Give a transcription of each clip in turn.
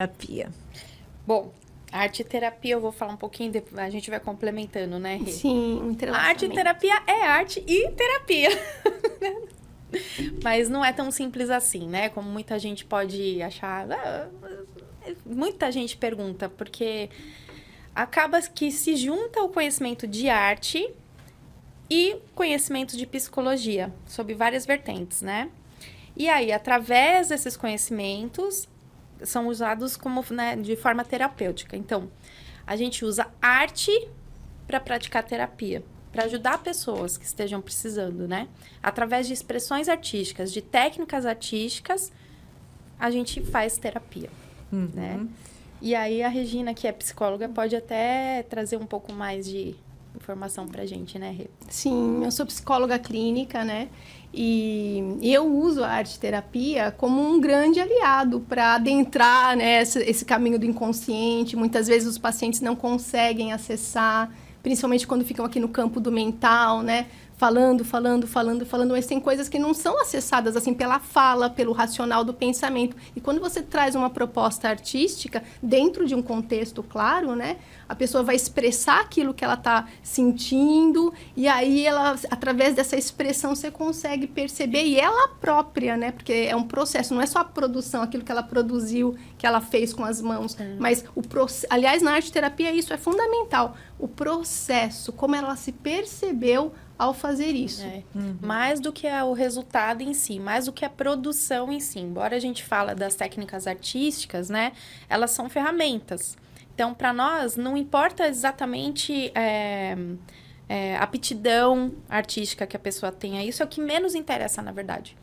Terapia. Bom, arte e terapia eu vou falar um pouquinho, depois a gente vai complementando, né, Rê? Sim, um entrelaçamento. Arte e terapia é arte e terapia. Mas não é tão simples assim, né? Como muita gente pode achar. Muita gente pergunta, porque acaba que se junta o conhecimento de arte e conhecimento de psicologia, sob várias vertentes, né? E aí, através desses conhecimentos, são usados como, né, de forma terapêutica. Então, a gente usa arte para praticar terapia, para ajudar pessoas que estejam precisando, né? Através de expressões artísticas, de técnicas artísticas, a gente faz terapia, né? E aí, a Regina, que é psicóloga, pode até trazer um pouco mais de informação pra gente, né, Rê? Sim, eu sou psicóloga clínica, né? E eu uso a arte-terapia como um grande aliado para adentrar, né, esse caminho do inconsciente. Muitas vezes os pacientes não conseguem acessar, principalmente quando ficam aqui no campo do mental, né? Falando, mas tem coisas que não são acessadas assim pela fala, pelo racional do pensamento. E quando você traz uma proposta artística dentro de um contexto claro, né, a pessoa vai expressar aquilo que ela está sentindo e aí ela, através dessa expressão, você consegue perceber e ela própria, né, porque é um processo, não é só a produção, aquilo que ela produziu, que ela fez com as mãos, mas o processo. Aliás, na arte-terapia isso é fundamental, o processo, como ela se percebeu ao fazer isso. Mais do que o resultado em si, mais do que a produção em si. Embora a gente fala das técnicas artísticas, né? Elas são ferramentas. Então, para nós, não importa exatamente a aptidão artística que a pessoa tenha. Isso é o que menos interessa, na verdade.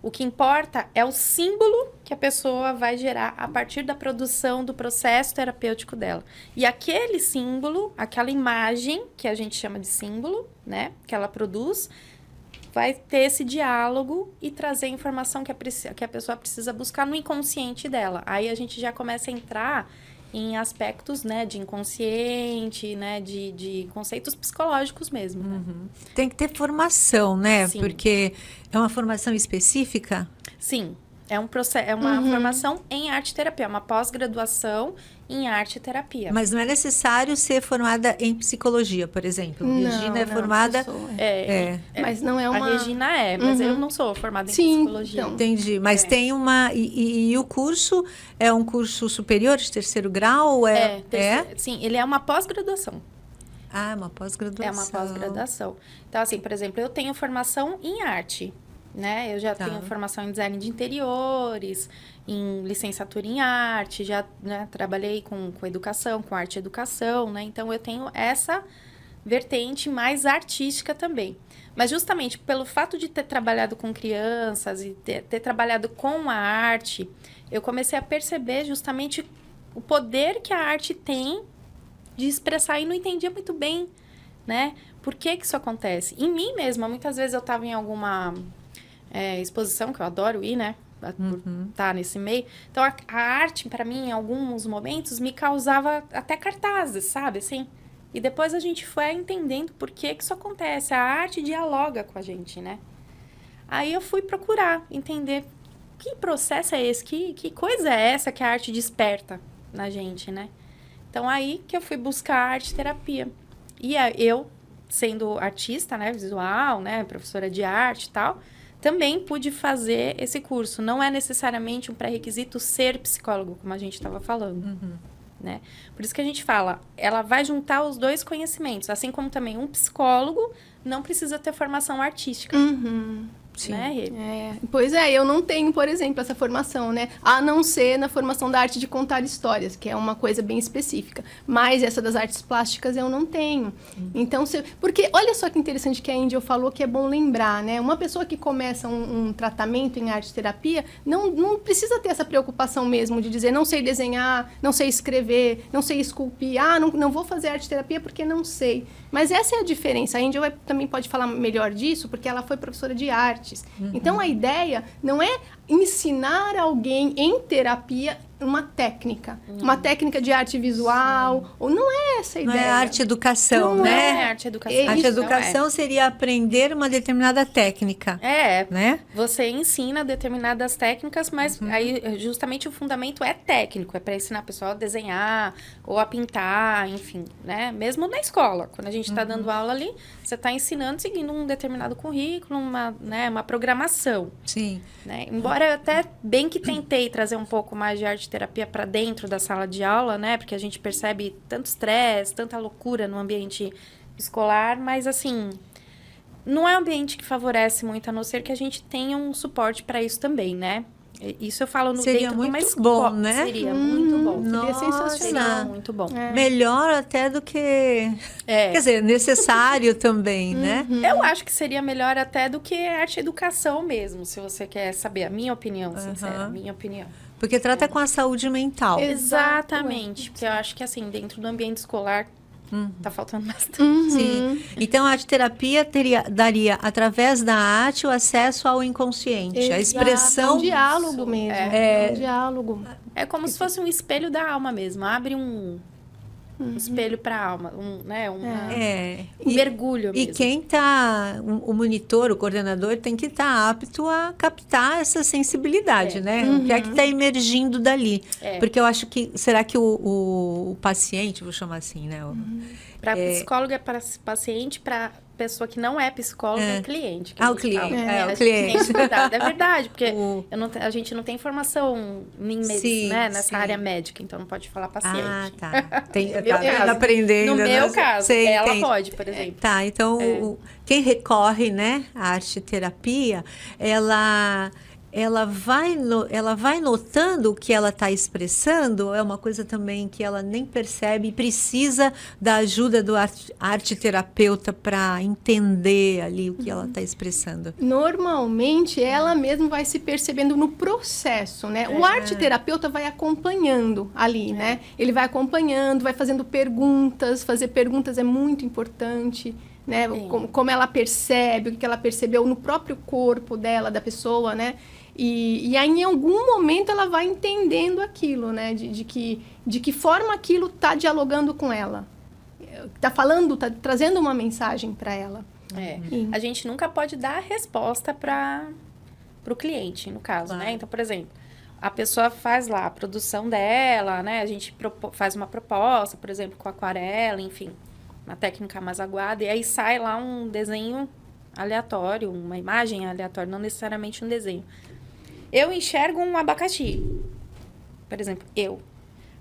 O que importa é o símbolo que a pessoa vai gerar a partir da produção do processo terapêutico dela. E aquele símbolo, aquela imagem, que a gente chama de símbolo, né, que ela produz, vai ter esse diálogo e trazer a informação que a pessoa precisa buscar no inconsciente dela. Aí a gente já começa a entrar em aspectos, né, de inconsciente, né, de conceitos psicológicos mesmo. Né? Tem que ter formação, né? Sim. Porque é uma formação específica? Sim, é uma formação em arte-terapia, é uma pós-graduação em arte-terapia. Mas não é necessário ser formada em psicologia, por exemplo. Regina é formada... eu sou, mas não é uma... A Regina mas eu não sou formada em psicologia. Então. Entendi, mas tem uma... E o curso é um curso superior de terceiro grau? Sim, ele é uma pós-graduação. Ah, é uma pós-graduação. É uma pós-graduação. Então, assim, por exemplo, eu tenho formação em arte, né? Eu já tenho formação em design de interiores, em licenciatura em arte, já, né, trabalhei com educação, com arte e educação, né? Então, eu tenho essa vertente mais artística também. Mas justamente pelo fato de ter trabalhado com crianças e ter trabalhado com a arte, eu comecei a perceber justamente o poder que a arte tem de expressar e não entendia muito bem, né? Por que isso acontece? Em mim mesma, muitas vezes eu estava em alguma exposição, que eu adoro ir, né? Por estar nesse meio. Então, a arte, para mim, em alguns momentos, me causava até cartazes, sabe? Assim, e depois a gente foi entendendo por que isso acontece. A arte dialoga com a gente, né? Aí eu fui procurar entender que processo é esse, que coisa é essa que a arte desperta na gente, né? Então, aí que eu fui buscar arte-terapia. E eu, sendo artista, né, visual, né, professora de arte e tal, também pude fazer esse curso. Não é necessariamente um pré-requisito ser psicólogo, como a gente estava falando, né? Por isso que a gente fala, ela vai juntar os dois conhecimentos, assim como também um psicólogo não precisa ter formação artística. Sim. Né, Rê? Pois é, eu não tenho, por exemplo, essa formação, né? A não ser na formação da arte de contar histórias, que é uma coisa bem específica. Mas essa das artes plásticas eu não tenho. Então, porque olha só que interessante que a Angel falou, que é bom lembrar, né? Uma pessoa que começa um tratamento em arte-terapia não precisa ter essa preocupação mesmo de dizer não sei desenhar, não sei escrever, não sei esculpir. Não vou fazer arte-terapia porque não sei. Mas essa é a diferença. A Angel também pode falar melhor disso, porque ela foi professora de artes. Então, a ideia não é ensinar alguém em terapia uma técnica de arte visual, ou não é essa a Não ideia. é arte-educação, Não né? É arte-educação. Arte-educação seria aprender uma determinada técnica, né? Você ensina determinadas técnicas, mas aí justamente o fundamento é técnico, é para ensinar a pessoa a desenhar ou a pintar, enfim, né? Mesmo na escola, quando a gente está dando aula ali, você está ensinando seguindo um determinado currículo, uma programação. Sim. Né? Embora eu até bem que tentei trazer um pouco mais de arte-terapia para dentro da sala de aula, né? Porque a gente percebe tanto estresse, tanta loucura no ambiente escolar, mas assim, não é um ambiente que favorece muito, a não ser que a gente tenha um suporte para isso também, né? Isso eu falo no Seria dentro muito de uma escola. bom, né? Seria muito bom. Seria Nossa. sensacional. Seria muito bom. Melhor até do que... Quer dizer, necessário também, né? Eu acho que seria melhor até do que arte-educação mesmo, se você quer saber a minha opinião, sincera, a minha opinião. Porque trata com a saúde mental. Exatamente, porque eu acho que assim, dentro do ambiente escolar, tá faltando bastante. Sim. Então, a arte-terapia daria, através da arte, o acesso ao inconsciente, a expressão... É um diálogo mesmo. É um diálogo. É como se fosse um espelho da alma mesmo. Abre um espelho para a alma, um mergulho mesmo. E quem tá, o monitor, o coordenador, tem que estar apto a captar essa sensibilidade, né? O que é que está emergindo dali? Porque eu acho que, será que o paciente, vou chamar assim, né? Para psicólogo é para paciente, para pessoa que não é psicóloga é cliente. O cliente. O cliente. É verdade, porque a gente não tem formação nessa área médica, então não pode falar paciente. Ah, tá. Tá aprendendo. No meu caso, ela pode, por exemplo. Tá, então quem recorre, né, à arte-terapia, ela vai notando o que ela está expressando, é uma coisa também que ela nem percebe e precisa da ajuda do arte-terapeuta para entender ali o que ela está expressando. Normalmente, ela mesma vai se percebendo no processo, né? O arte-terapeuta vai acompanhando ali, né? Ele vai acompanhando, vai fazendo perguntas, fazer perguntas é muito importante, né? Como ela percebe, o que ela percebeu no próprio corpo dela, da pessoa, né? E aí, em algum momento, ela vai entendendo aquilo, né? De que forma aquilo está dialogando com ela. Está falando, está trazendo uma mensagem para ela. A gente nunca pode dar a resposta para o cliente, no caso, né? Então, por exemplo, a pessoa faz lá a produção dela, né? A gente faz uma proposta, por exemplo, com aquarela, enfim, uma técnica mais aguada, e aí sai lá um desenho aleatório, uma imagem aleatória, não necessariamente um desenho. Eu enxergo um abacaxi, por exemplo,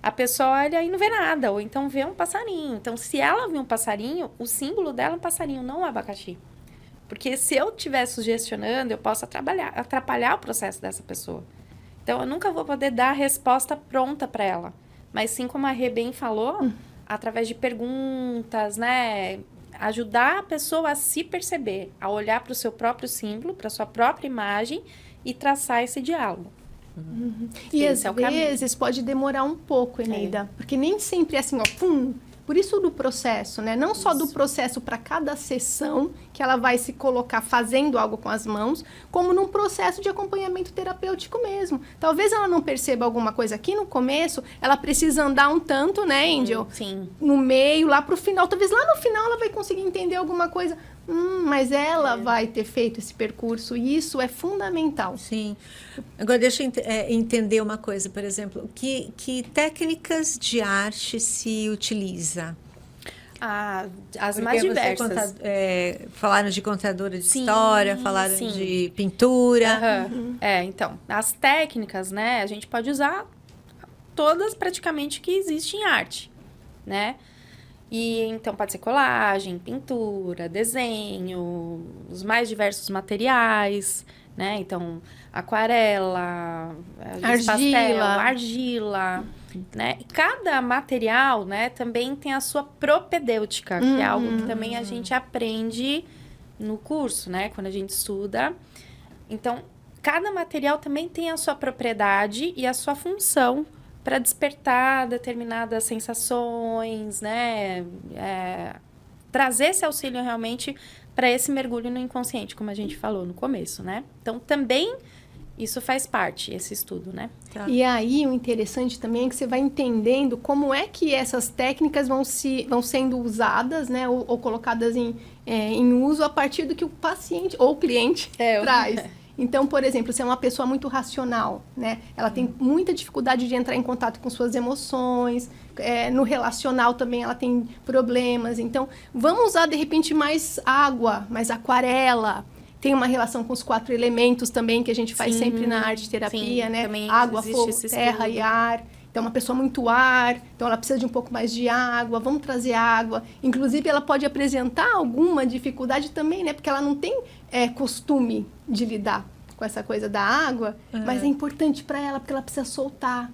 A pessoa olha e não vê nada, ou então vê um passarinho. Então, se ela vê um passarinho, o símbolo dela é um passarinho, não um abacaxi. Porque se eu estiver sugestionando, eu posso atrapalhar o processo dessa pessoa. Então, eu nunca vou poder dar a resposta pronta para ela. Mas sim, como a Rê bem falou, através de perguntas, né? Ajudar a pessoa a se perceber, a olhar para o seu próprio símbolo, para a sua própria imagem e traçar esse diálogo. E às vezes pode demorar um pouco, Eneida, porque nem sempre é assim, ó, pum. Por isso do processo, né? Não só do processo para cada sessão que ela vai se colocar fazendo algo com as mãos, como num processo de acompanhamento terapêutico mesmo. Talvez ela não perceba alguma coisa aqui no começo, ela precisa andar um tanto, né, Angel? Sim. No meio, lá pro final. Talvez lá no final ela vai conseguir entender alguma coisa. Mas ela vai ter feito esse percurso e isso é fundamental. Sim. Agora, deixa eu entender uma coisa, por exemplo. Que técnicas de arte se utiliza? As mais diversas. Falaram de contadora de história, falaram de pintura. Então, as técnicas, né? A gente pode usar todas praticamente que existem em arte, né? E então pode ser colagem, pintura, desenho, os mais diversos materiais, né? Então, aquarela, pastel, argila, né? E cada material, né, também tem a sua propedêutica, que é algo que também a gente aprende no curso, né? Quando a gente estuda. Então, cada material também tem a sua propriedade e a sua função para despertar determinadas sensações, né? Trazer esse auxílio realmente para esse mergulho no inconsciente, como a gente falou no começo, né? Então, também Isso faz parte, esse estudo, né? Tá. E aí, o interessante também é que você vai entendendo como é que essas técnicas vão sendo usadas, né? Ou colocadas em uso a partir do que o paciente ou o cliente traz. Então, por exemplo, se é uma pessoa muito racional, né? Ela tem muita dificuldade de entrar em contato com suas emoções. No relacional também ela tem problemas. Então, vamos usar, de repente, mais água, mais aquarela. Tem uma relação com os 4 elementos também, que a gente faz sempre na arte-terapia, né? Água, fogo, terra e ar. Então, uma pessoa muito ar, então ela precisa de um pouco mais de água, vamos trazer água. Inclusive, ela pode apresentar alguma dificuldade também, né? Porque ela não tem costume de lidar com essa coisa da água, mas é importante para ela, porque ela precisa soltar.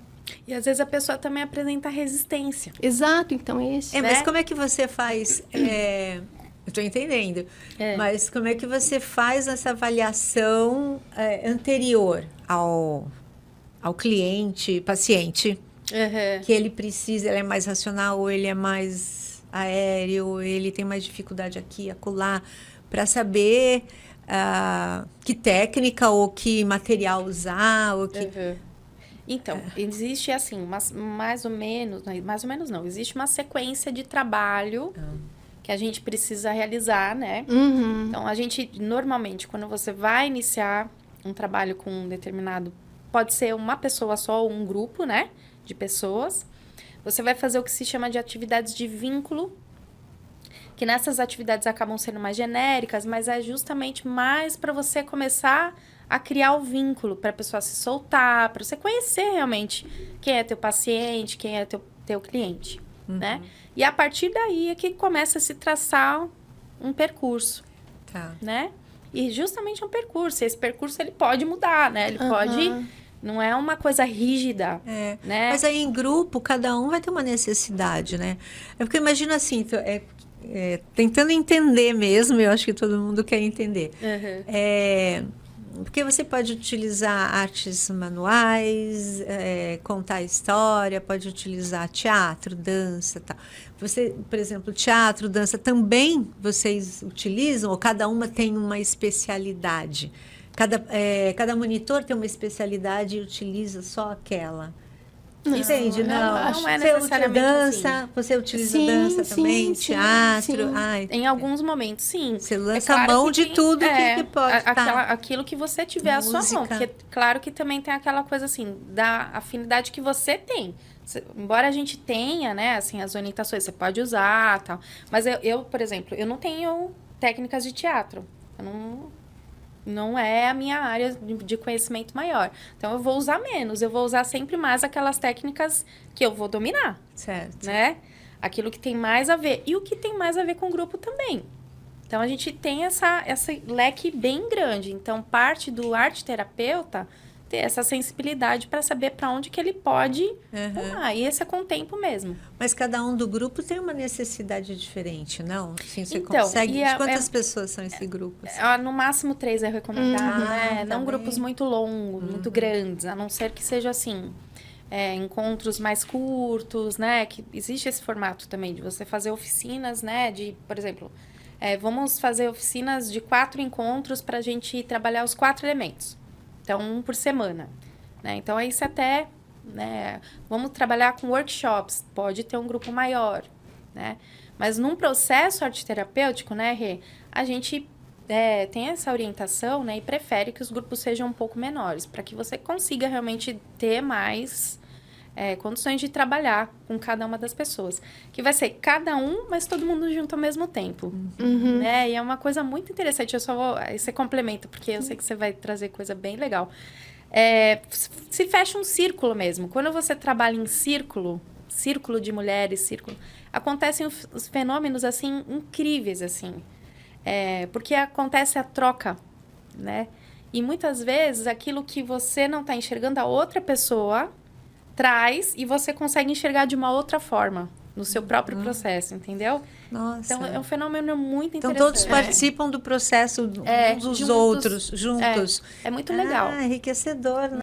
E às vezes a pessoa também apresenta resistência. Exato, então esse. Mas como é que você faz... Eu estou entendendo. Mas como é que você faz essa avaliação anterior ao cliente, paciente, que ele precisa, ele é mais racional, ou ele é mais aéreo, ou ele tem mais dificuldade aqui, acolá, para saber que técnica ou que material usar, ou que... Então, existe assim, mais ou menos não, existe uma sequência de trabalho que a gente precisa realizar, né? Então, a gente, normalmente, quando você vai iniciar um trabalho com um determinado... Pode ser uma pessoa só ou um grupo, né? De pessoas. Você vai fazer o que se chama de atividades de vínculo, que nessas atividades acabam sendo mais genéricas, mas é justamente mais para você começar a criar o vínculo, para a pessoa se soltar, para você conhecer realmente quem é teu paciente, quem é teu cliente, né? E a partir daí é que começa a se traçar um percurso, né? E justamente um percurso. Esse percurso, ele pode mudar, né? Ele pode... Não é uma coisa rígida, né? Mas aí em grupo, cada um vai ter uma necessidade, né? É porque imagina assim, tentando entender mesmo, eu acho que todo mundo quer entender. Porque você pode utilizar artes manuais, contar história, pode utilizar teatro, dança, tal. Você, por exemplo, teatro, dança, também vocês utilizam, ou cada uma tem uma especialidade? Cada monitor tem uma especialidade e utiliza só aquela? Entende? Não é necessariamente dança, você utiliza dança também, teatro. Em alguns momentos, sim. Você lança a mão de tudo que pode. Aquilo que você tiver à sua mão. Porque, claro que também tem aquela coisa assim, da afinidade que você tem. Embora a gente tenha, né, assim, as orientações, você pode usar, tal. Mas eu, por exemplo, eu não tenho técnicas de teatro. Não é a minha área de conhecimento maior. Então, eu vou usar menos. Eu vou usar sempre mais aquelas técnicas que eu vou dominar. Certo. Né? Aquilo que tem mais a ver. E o que tem mais a ver com o grupo também. Então, a gente tem esse leque bem grande. Então, parte do arte-terapeuta ter essa sensibilidade para saber para onde que ele pode tomar. E esse é com o tempo mesmo. Mas cada um do grupo tem uma necessidade diferente, não? Assim, você então, consegue... Quantas pessoas são esse grupo? Assim? No máximo 3 é recomendado, né? Não grupos muito longos, muito grandes. A não ser que seja assim... encontros mais curtos, né? Que existe esse formato também de você fazer oficinas, né? De, por exemplo... vamos fazer oficinas de 4 encontros para a gente trabalhar os 4 elementos. Então, 1 por semana, né? Então, isso até, né? Vamos trabalhar com workshops, pode ter um grupo maior, né? Mas num processo arte-terapêutico, né, Rê? A gente tem essa orientação, né? E prefere que os grupos sejam um pouco menores, para que você consiga realmente ter mais condições de trabalhar com cada uma das pessoas. Que vai ser cada um, mas todo mundo junto ao mesmo tempo. Né? E é uma coisa muito interessante. Eu só vou... Você complementa, porque eu sei que você vai trazer coisa bem legal. Se fecha um círculo mesmo. Quando você trabalha em círculo de mulheres, acontecem os fenômenos, assim, incríveis, assim. Porque acontece a troca, né? E muitas vezes, aquilo que você não está enxergando, a outra pessoa traz e você consegue enxergar de uma outra forma no seu próprio processo, entendeu? Nossa. Então, é um fenômeno muito interessante. Então, todos participam do processo uns dos outros, juntos. É muito legal. Enriquecedor, né?